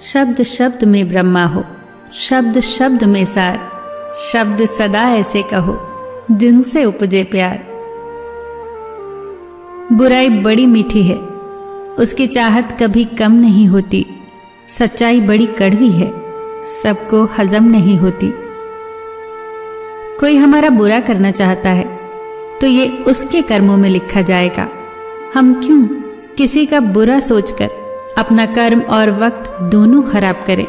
शब्द शब्द में ब्रह्मा हो, शब्द शब्द में सार, शब्द सदा ऐसे कहो जिनसे उपजे प्यार। बुराई बड़ी मीठी है, उसकी चाहत कभी कम नहीं होती। सच्चाई बड़ी कड़वी है, सबको हजम नहीं होती। कोई हमारा बुरा करना चाहता है तो ये उसके कर्मों में लिखा जाएगा। हम क्यों किसी का बुरा सोचकर अपना कर्म और वक्त दोनों खराब करें।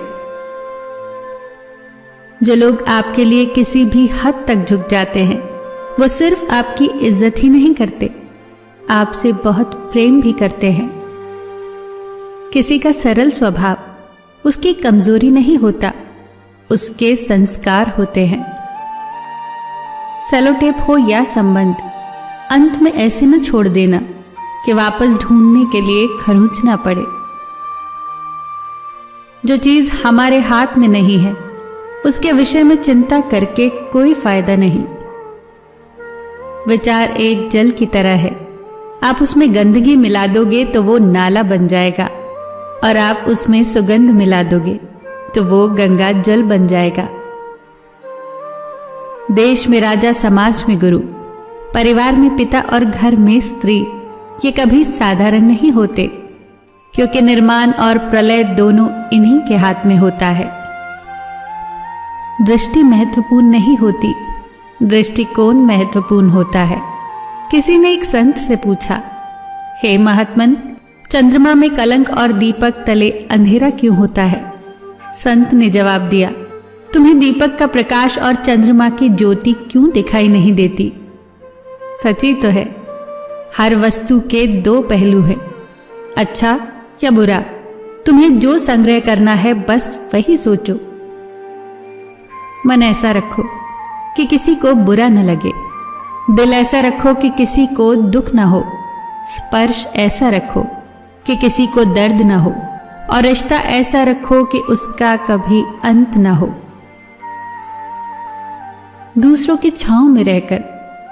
जो लोग आपके लिए किसी भी हद तक झुक जाते हैं, वो सिर्फ आपकी इज्जत ही नहीं करते, आपसे बहुत प्रेम भी करते हैं। किसी का सरल स्वभाव उसकी कमजोरी नहीं होता, उसके संस्कार होते हैं। सेलोटेप हो या संबंध, अंत में ऐसे न छोड़ देना कि वापस ढूंढने के लिए खरोंचना पड़े। जो चीज हमारे हाथ में नहीं है, उसके विषय में चिंता करके कोई फायदा नहीं। विचार एक जल की तरह है, आप उसमें गंदगी मिला दोगे तो वो नाला बन जाएगा, और आप उसमें सुगंध मिला दोगे तो वो गंगा जल बन जाएगा। देश में राजा, समाज में गुरु, परिवार में पिता और घर में स्त्री, ये कभी साधारण नहीं होते, क्योंकि निर्माण और प्रलय दोनों इन्हीं के हाथ में होता है। दृष्टि महत्वपूर्ण नहीं होती, दृष्टिकोण महत्वपूर्ण होता है। किसी ने एक संत से पूछा, हे महात्मन, चंद्रमा में कलंक और दीपक तले अंधेरा क्यों होता है? संत ने जवाब दिया, तुम्हें दीपक का प्रकाश और चंद्रमा की ज्योति क्यों दिखाई नहीं देती? सच्ची तो है, हर वस्तु के दो पहलू हैं, अच्छा या बुरा। तुम्हें जो संग्रह करना है बस वही सोचो। मन ऐसा रखो कि किसी को बुरा न लगे, दिल ऐसा रखो कि किसी को दुख न हो, स्पर्श ऐसा रखो कि किसी को दर्द न हो, और रिश्ता ऐसा रखो कि उसका कभी अंत न हो। दूसरों की छांव में रहकर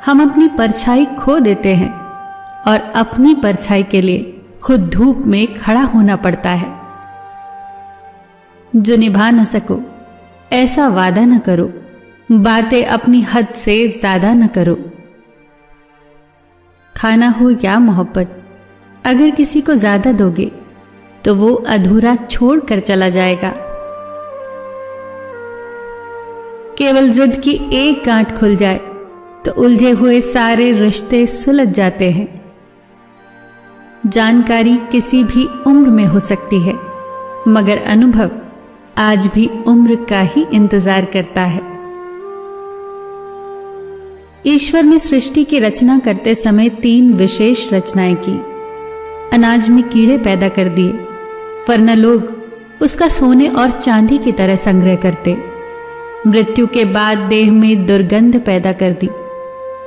हम अपनी परछाई खो देते हैं, और अपनी परछाई के लिए खुद धूप में खड़ा होना पड़ता है। जो निभा न सको ऐसा वादा न करो, बातें अपनी हद से ज्यादा न करो। खाना हो या मोहब्बत, अगर किसी को ज्यादा दोगे तो वो अधूरा छोड़ कर चला जाएगा। केवल जिद की एक गांठ खुल जाए तो उलझे हुए सारे रिश्ते सुलझ जाते हैं। जानकारी किसी भी उम्र में हो सकती है, मगर अनुभव आज भी उम्र का ही इंतजार करता है। ईश्वर ने सृष्टि की रचना करते समय 3 विशेष रचनाएं की। अनाज में कीड़े पैदा कर दिए, वरना लोग उसका सोने और चांदी की तरह संग्रह करते। मृत्यु के बाद देह में दुर्गंध पैदा कर दी,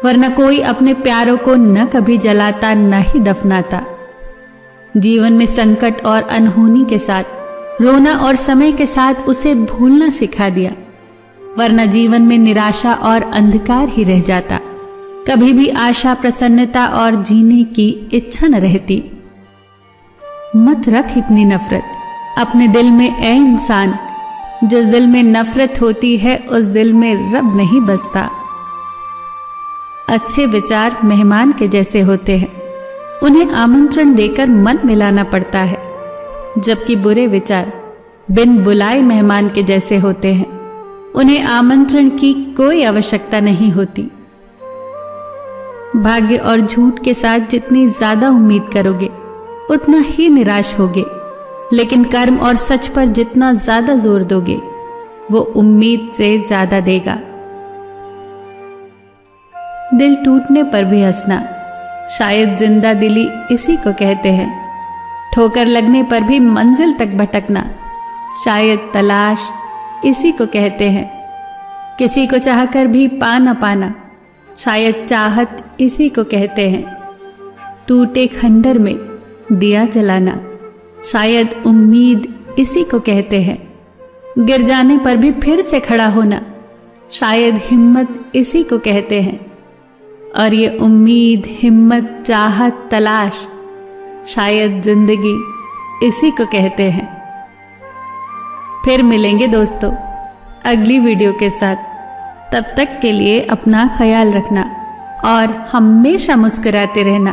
वरना कोई अपने प्यारों को न कभी जलाता न ही दफनाता। जीवन में संकट और अनहोनी के साथ रोना और समय के साथ उसे भूलना सिखा दिया, वरना जीवन में निराशा और अंधकार ही रह जाता। कभी भी आशा, प्रसन्नता और जीने की इच्छा न रहती। मत रख इतनी नफरत अपने दिल में ए इंसान, जिस दिल में नफरत होती है उस दिल में रब नहीं बसता। अच्छे विचार मेहमान के जैसे होते हैं, उन्हें आमंत्रण देकर मन मिलाना पड़ता है, जबकि बुरे विचार बिन बुलाए मेहमान के जैसे होते हैं, उन्हें आमंत्रण की कोई आवश्यकता नहीं होती। भाग्य और झूठ के साथ जितनी ज्यादा उम्मीद करोगे उतना ही निराश होगे, लेकिन कर्म और सच पर जितना ज्यादा जोर दोगे वो उम्मीद से ज्यादा देगा। दिल टूटने पर भी हंसना, शायद जिंदा दिली इसी को कहते हैं। ठोकर लगने पर भी मंजिल तक भटकना, शायद तलाश इसी को कहते हैं। किसी को चाहकर भी पा न पाना, शायद चाहत इसी को कहते हैं। टूटे खंडर में दिया जलाना, शायद उम्मीद इसी को कहते हैं। गिर जाने पर भी फिर से खड़ा होना, शायद हिम्मत इसी को कहते हैं। और ये उम्मीद, हिम्मत, चाहत, तलाश शायद जिंदगी इसी को कहते हैं। फिर मिलेंगे दोस्तों अगली वीडियो के साथ। तब तक के लिए अपना ख्याल रखना और हमेशा मुस्कुराते रहना।